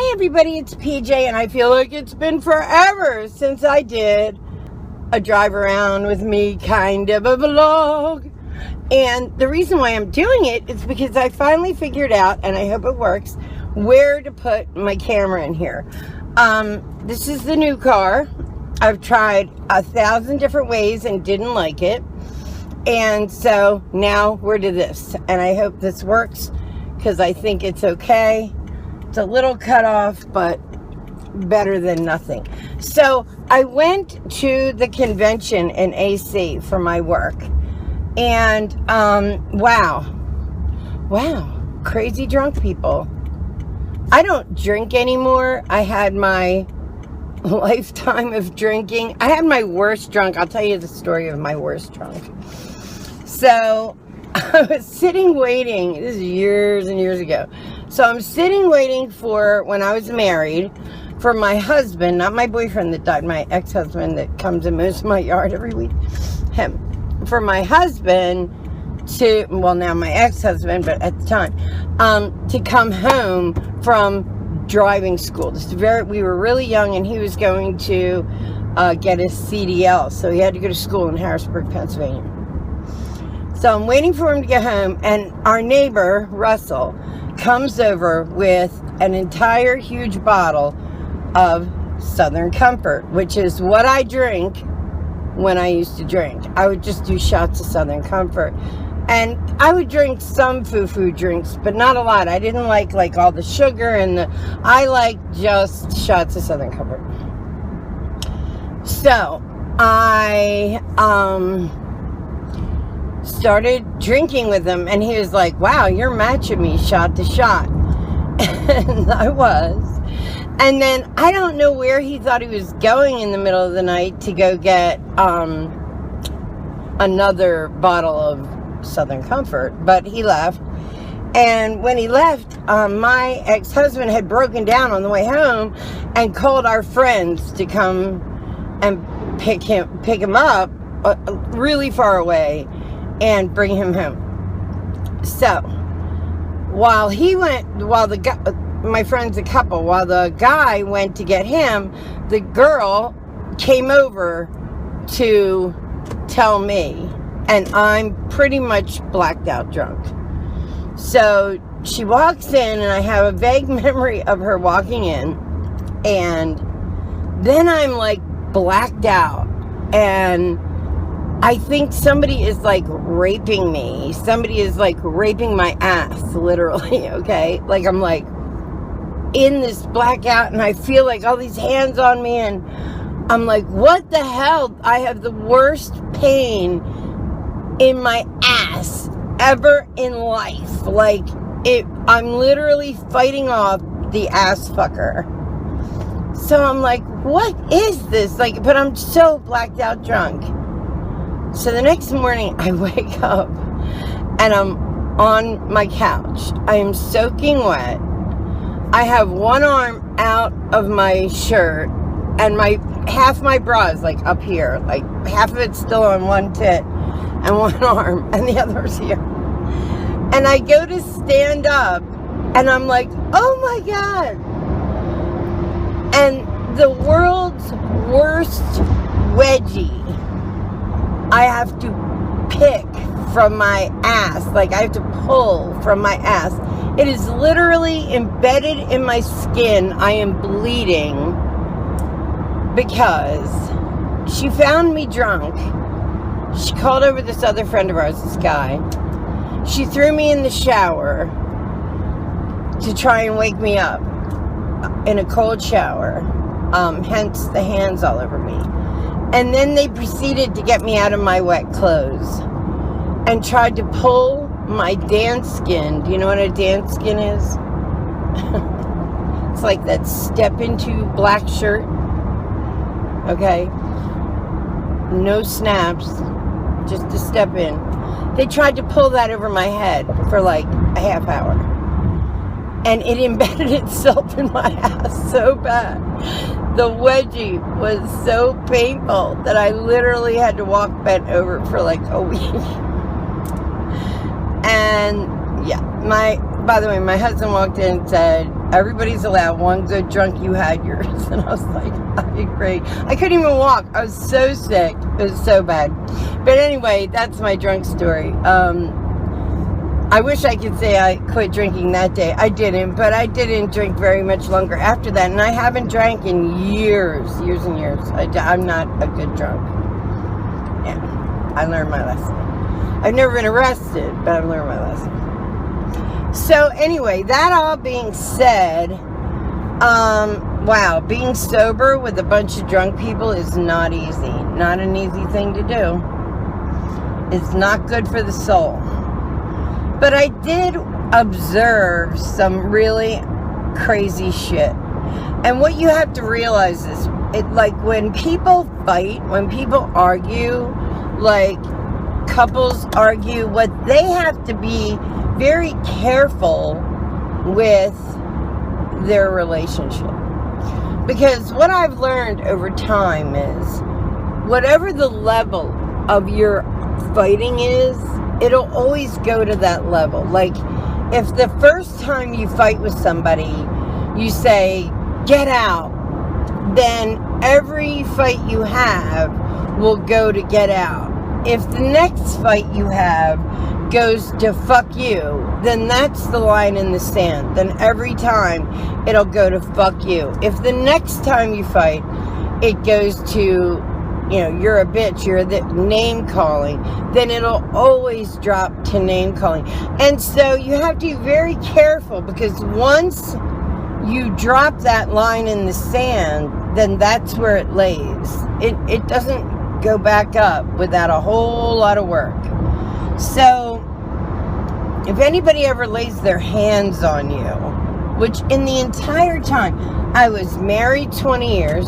Hey everybody, it's PJ, and I feel like it's been forever since I did a drive around with me kind of a vlog. And the reason why I'm doing it is because I finally figured out, and I hope it works, where to put my camera in here. This is the new car. I've tried 1,000 different ways and didn't like it. And so now we're to this. And I hope this works because I think it's okay. It's a little cut off, but better than nothing. So I went to the convention in AC for my work. And wow, crazy drunk people. I don't drink anymore. I had my lifetime of drinking. I had my worst drunk. I'll tell you the story of my worst drunk. So I was sitting waiting. This is years and years ago. So I'm sitting waiting for, when I was married, for my husband, not my boyfriend that died, my ex-husband that comes and mows my yard every week. Him. For my husband to, well, now my ex-husband, but at the time, to come home from driving school. We were really young, and he was going to get his CDL, so he had to go to school in Harrisburg, Pennsylvania. So I'm waiting for him to get home, and our neighbor, Russell, comes over with an entire huge bottle of Southern Comfort, which is what I drink when I used to drink. I would just do shots of Southern Comfort. And I would drink some foo-foo drinks, but not a lot. I didn't like all the sugar I liked just shots of Southern Comfort. So I started drinking with him, and he was like, wow, you're matching me shot to shot. And I was. And then I don't know where he thought he was going in the middle of the night to go get another bottle of Southern Comfort, but he left. And when he left, my ex-husband had broken down on the way home and called our friends to come and pick him up really far away and bring him home. So while my friend's a couple, while the guy went to get him, the girl came over to tell me, and I'm pretty much blacked out drunk. So she walks in, and I have a vague memory of her walking in, and then I'm like blacked out, and I think somebody is like raping me. Somebody is like raping my ass, literally, okay? Like I'm like in this blackout, and I feel like all these hands on me, and I'm like, what the hell? I have the worst pain in my ass ever in life. Like I'm literally fighting off the ass fucker. So I'm like, what is this? Like, but I'm so blacked out drunk. So the next morning I wake up and I'm on my couch. I am soaking wet. I have one arm out of my shirt, and half my bra is like up here. Like half of it's still on one tit and one arm, and the other's here. And I go to stand up, and I'm like, oh my God. And the world's worst wedgie I have to pick from my ass. Like I have to pull from my ass. It is literally embedded in my skin. I am bleeding because she found me drunk. She called over this other friend of ours, this guy. She threw me in the shower to try and wake me up in a cold shower. Hence the hands all over me. And then they proceeded to get me out of my wet clothes and tried to pull my dance skin. Do you know what a dance skin is? It's like that step into black shirt. Okay? No snaps. Just to step in. They tried to pull that over my head for like a half hour. And it embedded itself in my ass so bad. The wedgie was so painful that I literally had to walk bent over for like a week. And yeah, by the way, my husband walked in and said, everybody's allowed one good drunk, you had yours. And I was like, I agree. I couldn't even walk. I was so sick. It was so bad. But anyway, that's my drunk story. I wish I could say I quit drinking that day. I didn't, but I didn't drink very much longer after that. And I haven't drank in years and years. I'm not a good drunk. Yeah, I learned my lesson. I've never been arrested, but I've learned my lesson. So anyway, that all being said, wow, being sober with a bunch of drunk people is not easy. Not an easy thing to do. It's not good for the soul. But I did observe some really crazy shit. And what you have to realize is, like when people fight, when people argue, like couples argue, what they have to be very careful with their relationship. Because what I've learned over time is, whatever the level of your fighting is, it'll always go to that level. Like, if the first time you fight with somebody, you say, get out, then every fight you have will go to get out. If the next fight you have goes to fuck you, then that's the line in the sand. Then every time it'll go to fuck you. If the next time you fight, it goes to, you know, you're a bitch, you're the name calling, then it'll always drop to name calling. And so you have to be very careful, because once you drop that line in the sand, then that's where it lays. It doesn't go back up without a whole lot of work. So if anybody ever lays their hands on you, which in the entire time, I was married 20 years,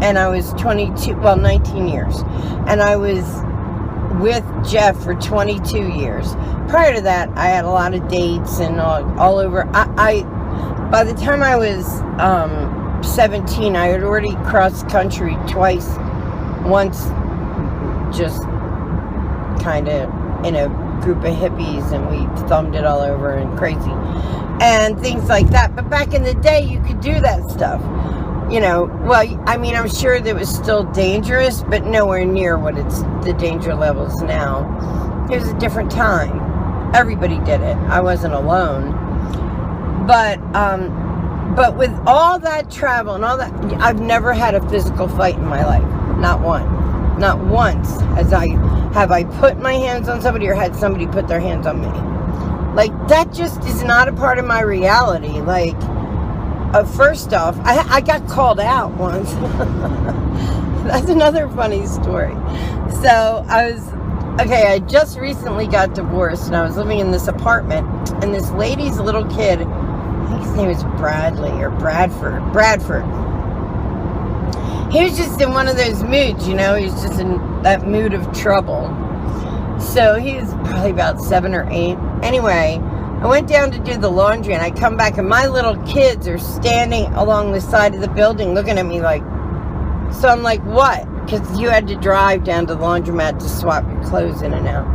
and I was 19 years. And I was with Jeff for 22 years. Prior to that, I had a lot of dates and all over. By the time I was 17, I had already crossed country twice. Once just kind of in a group of hippies, and we thumbed it all over and crazy. And things like that. But back in the day, you could do that stuff. You know, well, I mean, I'm sure that it was still dangerous, but nowhere near what it's the danger levels now. It was a different time. Everybody did it. I wasn't alone. But with all that travel and all that, I've never had a physical fight in my life. Not one. Not once have I put my hands on somebody or had somebody put their hands on me. Like, that just is not a part of my reality. Like, first off, I got called out once. That's another funny story. So I just recently got divorced, and I was living in this apartment, and this lady's little kid, I think his name is Bradley or Bradford. He was just in one of those moods, you know, he was just in that mood of trouble. So he was probably about 7 or 8. Anyway, I went down to do the laundry, and I come back, and my little kids are standing along the side of the building looking at me like, so I'm like, what? Because you had to drive down to the laundromat to swap your clothes in and out.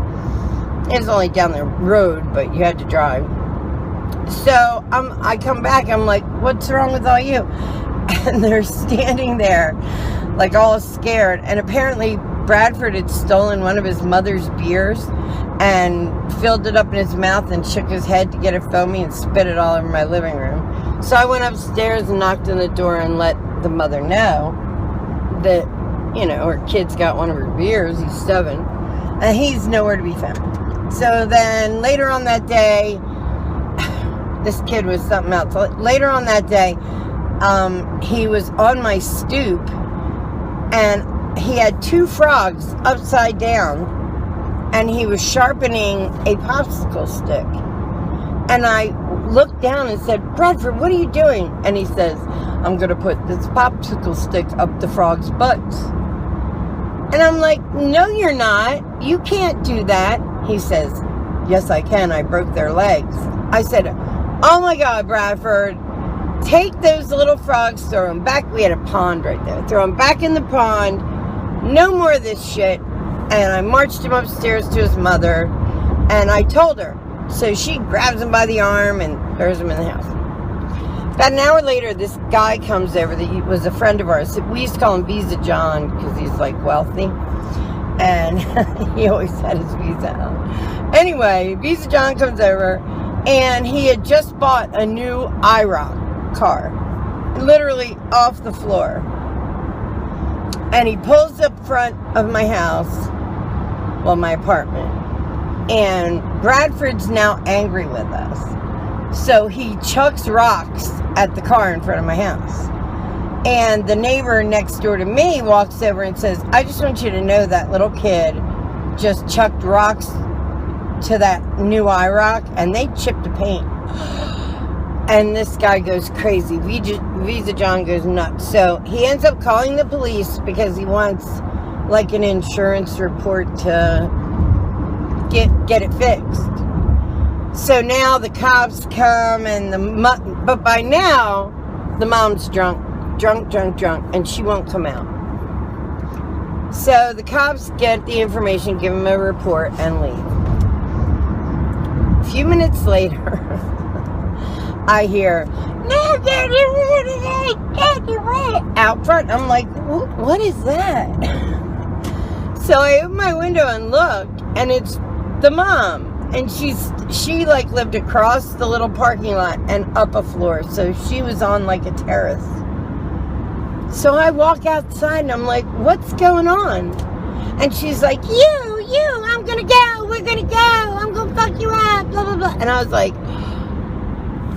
It was only down the road, but you had to drive. So I come back, I'm like, what's wrong with all you? And they're standing there like all scared. And apparently Bradford had stolen one of his mother's beers and filled it up in his mouth and shook his head to get it foamy and spit it all over my living room. So I went upstairs and knocked on the door and let the mother know that, you know, her kid's got one of her beers. He's 7 and he's nowhere to be found. So then later on that day, this kid was something else. Later on that day, he was on my stoop, and he had 2 frogs upside down, and he was sharpening a popsicle stick. And I looked down and said, Bradford, what are you doing? And he says, I'm going to put this popsicle stick up the frog's butts. And I'm like, no, you're not. You can't do that. He says, yes, I can. I broke their legs. I said, oh my God, Bradford, take those little frogs, throw them back. We had a pond right there. Throw them back in the pond. No more of this shit. And I marched him upstairs to his mother. And I told her, So she grabs him by the arm and throws him in the house. About an hour later, this guy comes over that was a friend of ours. We used to call him Visa John because he's like wealthy. And he always had his visa out. Anyway, Visa John comes over and he had just bought a new IROC car. Literally off the floor. And he pulls up front of my house, well, my apartment. And Bradford's now angry with us. So he chucks rocks at the car in front of my house. And the neighbor next door to me walks over and says, I just want you to know that little kid just chucked rocks to that new IROC and they chipped the paint. And this guy goes crazy. Visa John goes nuts. So he ends up calling the police because he wants like an insurance report to get it fixed. So now the cops come and but by now the mom's drunk, and she won't come out. So the cops get the information, give him a report, and leave. A few minutes later, I hear, no, Daddy, out front. I'm like, what is that? So I open my window and look, and it's the mom. And she like lived across the little parking lot and up a floor. So she was on like a terrace. So I walk outside and I'm like, what's going on? And she's like, you, I'm gonna go, we're gonna go, I'm gonna fuck you up, blah, blah, blah. And I was like,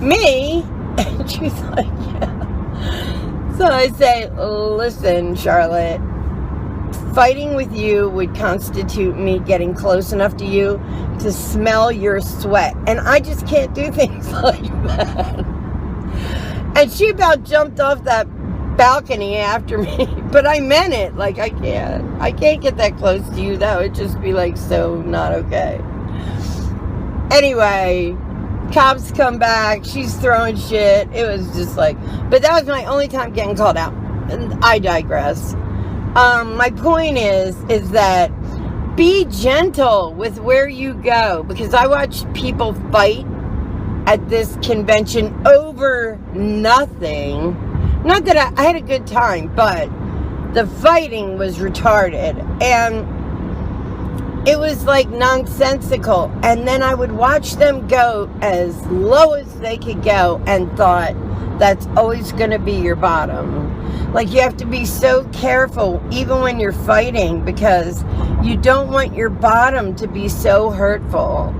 me? And she's like, yeah. So I say, listen, Charlotte, fighting with you would constitute me getting close enough to you to smell your sweat. And I just can't do things like that. And she about jumped off that balcony after me. But I meant it. Like, I can't get that close to you. That would just be like so not okay. Anyway, cops come back. She's throwing shit. It was just like, but that was my only time getting called out. And I digress. My point is that be gentle with where you go, because I watched people fight at this convention over nothing. Not that I had a good time, but the fighting was retarded and it was like nonsensical. And then I would watch them go as low as they could go and thought, that's always going to be your bottom. Like, you have to be so careful even when you're fighting, because you don't want your bottom to be so hurtful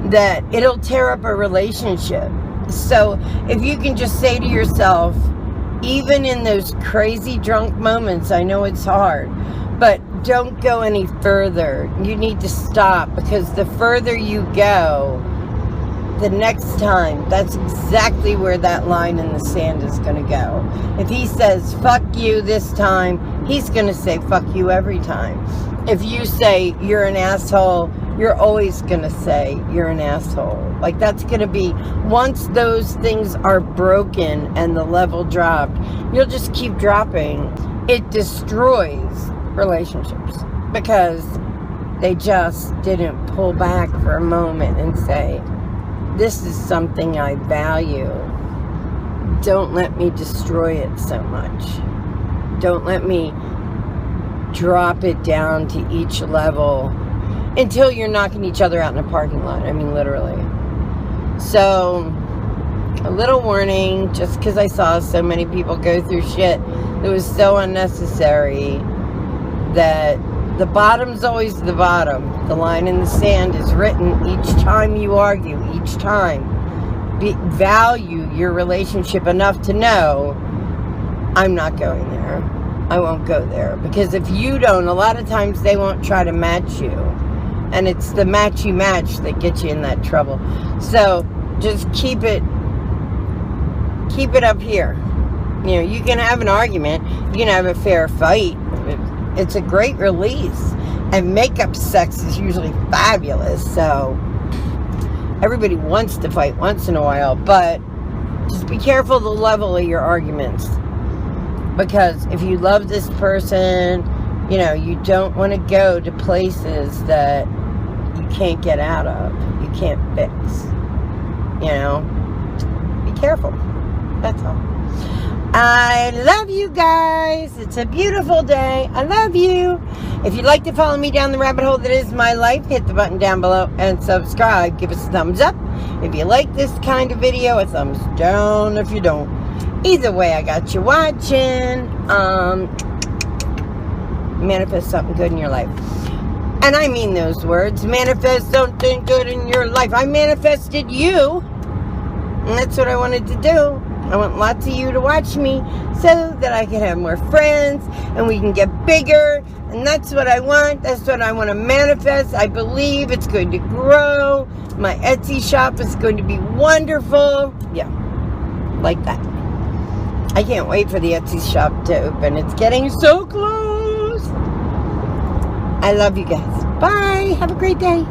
that it'll tear up a relationship. So if you can just say to yourself, even in those crazy drunk moments, I know it's hard, but don't go any further. You need to stop, because the further you go, the next time, that's exactly where that line in the sand is going to go. If he says, fuck you this time, he's going to say, fuck you every time. If you say, you're an asshole, you're always going to say, you're an asshole. Like, that's going to be, once those things are broken and the level dropped, you'll just keep dropping. It destroys relationships, because they just didn't pull back for a moment and say, this is something I value. Don't let me destroy it so much. Don't let me drop it down to each level until you're knocking each other out in a parking lot. I mean, literally. So, a little warning, just because I saw so many people go through shit that was so unnecessary, that the bottom's always the bottom. The line in the sand is written each time you argue, each time. Value your relationship enough to know, I'm not going there. I won't go there. Because if you don't, a lot of times they won't try to match you. And it's the matchy match that gets you in that trouble. So just keep it up here. You know, you can have an argument, you can have a fair fight. It's a great release. And makeup sex is usually fabulous. So everybody wants to fight once in a while, but just be careful the level of your arguments. Because if you love this person, you know, you don't want to go to places that you can't get out of. You can't fix. You know, be careful. That's all. I love you guys. It's a beautiful day. I love you. If you'd like to follow me down the rabbit hole that is my life, hit the button down below and subscribe. Give us a thumbs up if you like this kind of video, a thumbs down if you don't. Either way, I got you watching. Manifest something good in your life. And I mean those words. Manifest something good in your life. I manifested you. And that's what I wanted to do. I want lots of you to watch me so that I can have more friends and we can get bigger. And that's what I want. That's what I want to manifest. I believe it's going to grow. My Etsy shop is going to be wonderful. Yeah, like that. I can't wait for the Etsy shop to open. It's getting so close. I love you guys. Bye. Have a great day.